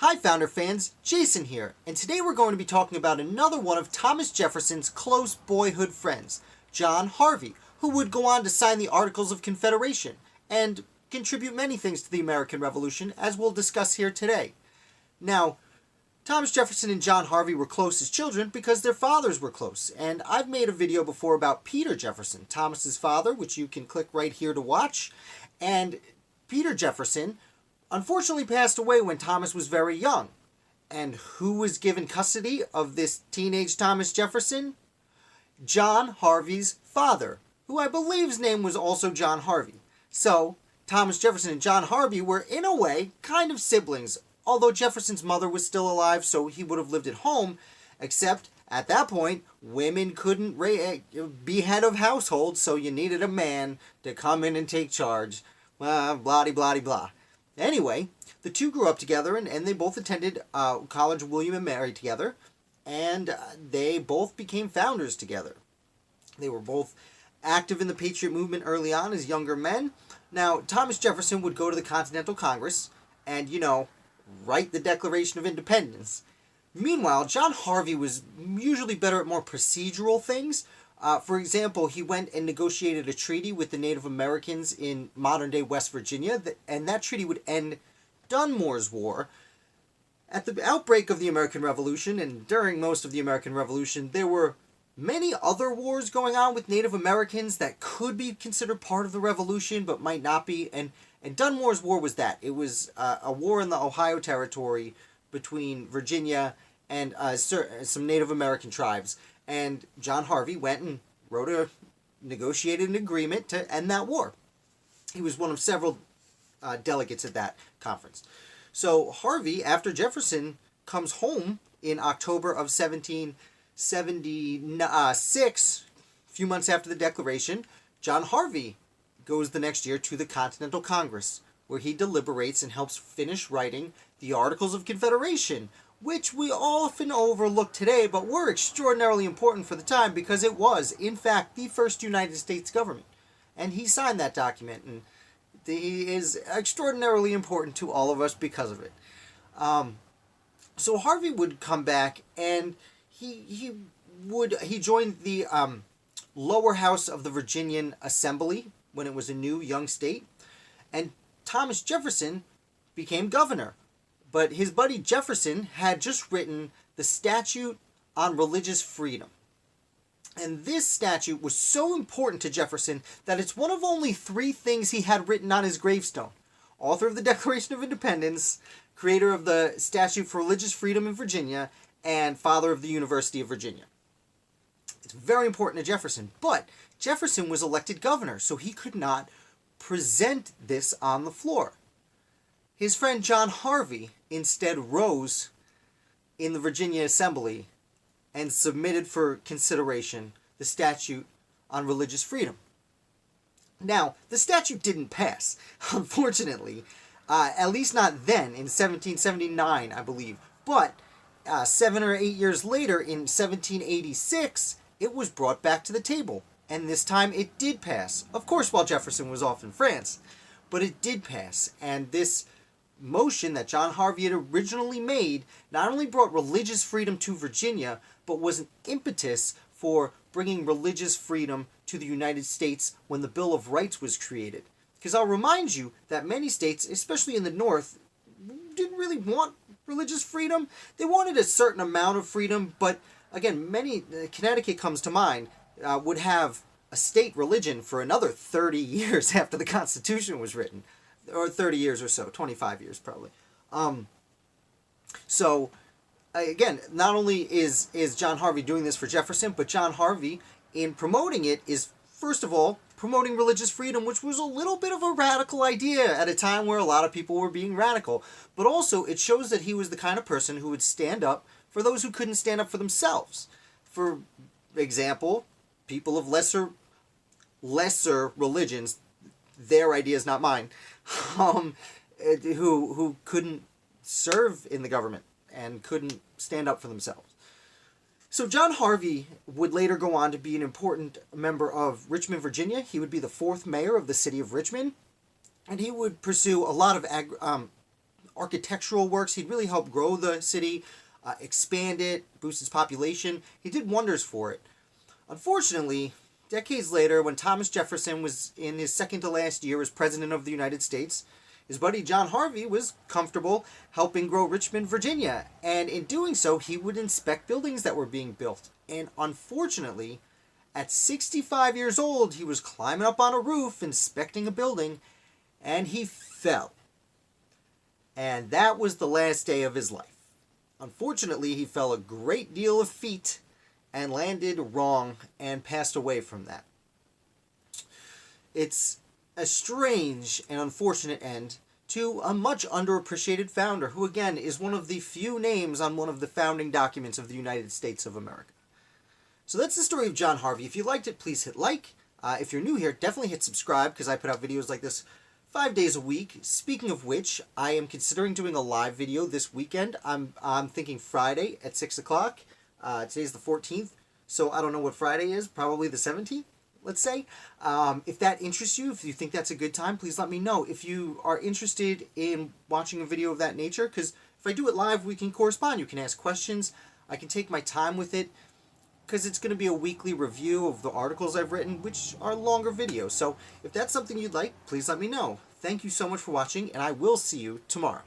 Hi Founder fans, Jason here, and today we're going to be talking about another one of Thomas Jefferson's close boyhood friends, John Harvie, who would go on to sign the Articles of Confederation and contribute many things to the American Revolution, as we'll discuss here today. Now, Thomas Jefferson and John Harvie were close as children because their fathers were close, and I've made a video before about Peter Jefferson, Thomas's father, which you can click right here to watch, and Peter Jefferson unfortunately passed away when Thomas was very young. And who was given custody of this teenage Thomas Jefferson? John Harvie's father, who I believe his name was also John Harvie. So, Thomas Jefferson and John Harvie were, in a way, kind of siblings, although Jefferson's mother was still alive, so he would have lived at home, except at that point, women couldn't be head of households, so you needed a man to come in and take charge. Blah-de-blah-de-blah. Anyway, the two grew up together, and they both attended college, William and Mary together, and they both became founders together. They were both active in the Patriot movement early on as younger men. Now, Thomas Jefferson would go to the Continental Congress and, write the Declaration of Independence. Meanwhile, John Harvie was usually better at more procedural things. For example, he went and negotiated a treaty with the Native Americans in modern-day West Virginia, and that treaty would end Dunmore's War. At the outbreak of the American Revolution, and during most of the American Revolution, there were many other wars going on with Native Americans that could be considered part of the Revolution, but might not be, and Dunmore's War was that. It was a war in the Ohio Territory between Virginia and some Native American tribes. And John Harvie went and negotiated an agreement to end that war. He was one of several delegates at that conference. So Harvie, after Jefferson comes home in October of 1776, a few months after the Declaration, John Harvie goes the next year to the Continental Congress, where he deliberates and helps finish writing the Articles of Confederation, which we often overlook today, but were extraordinarily important for the time because it was, in fact, the first United States government. And he signed that document, and he is extraordinarily important to all of us because of it. So Harvie would come back, and he joined the lower house of the Virginian Assembly when it was a new young state, and Thomas Jefferson became governor. But his buddy Jefferson had just written the Statute on Religious Freedom. And this statute was so important to Jefferson that it's one of only 3 things he had written on his gravestone. Author of the Declaration of Independence, creator of the Statute for Religious Freedom in Virginia, and father of the University of Virginia. It's very important to Jefferson, but Jefferson was elected governor, so he could not present this on the floor. His friend John Harvie instead rose in the Virginia Assembly and submitted for consideration the Statute on Religious Freedom. Now, the statute didn't pass, unfortunately, at least not then, in 1779, I believe. But 7 or 8 years later, in 1786, it was brought back to the table, and this time it did pass. Of course, while Jefferson was off in France, but it did pass, and this motion that John Harvie had originally made not only brought religious freedom to Virginia, but was an impetus for bringing religious freedom to the United States when the Bill of Rights was created. Because I'll remind you that many states, especially in the North, didn't really want religious freedom. They wanted a certain amount of freedom, but again, Connecticut comes to mind, would have a state religion for another 30 years after the Constitution was written. Or 30 years or so, 25 years probably. So, again, not only is John Harvie doing this for Jefferson, but John Harvie, in promoting it, is, first of all, promoting religious freedom, which was a little bit of a radical idea at a time where a lot of people were being radical. But also, it shows that he was the kind of person who would stand up for those who couldn't stand up for themselves. For example, people of lesser religions, their ideas, not mine, who couldn't serve in the government and couldn't stand up for themselves. So John Harvie would later go on to be an important member of Richmond, Virginia. He would be the 4th mayor of the city of Richmond, and he would pursue a lot of architectural works. He'd really helped grow the city, expand it, boost its population. He did wonders for it. Unfortunately, decades later, when Thomas Jefferson was in his second to last year as President of the United States, his buddy John Harvie was comfortable helping grow Richmond, Virginia. And in doing so, he would inspect buildings that were being built. And unfortunately, at 65 years old, he was climbing up on a roof inspecting a building, and he fell. And that was the last day of his life. Unfortunately, he fell a great deal of feet and landed wrong and passed away from that. It's a strange and unfortunate end to a much underappreciated founder who, again, is one of the few names on one of the founding documents of the United States of America. So that's the story of John Harvie. If you liked it, please hit like. If you're new here, definitely hit subscribe because I put out videos like this 5 days a week. Speaking of which, I am considering doing a live video this weekend. I'm thinking Friday at 6 o'clock. Today's the 14th, so I don't know what Friday is. Probably the 17th, let's say. If that interests you, if you think that's a good time, please let me know. If you are interested in watching a video of that nature, because if I do it live, we can correspond. You can ask questions. I can take my time with it, because it's going to be a weekly review of the articles I've written, which are longer videos. So if that's something you'd like, please let me know. Thank you so much for watching, and I will see you tomorrow.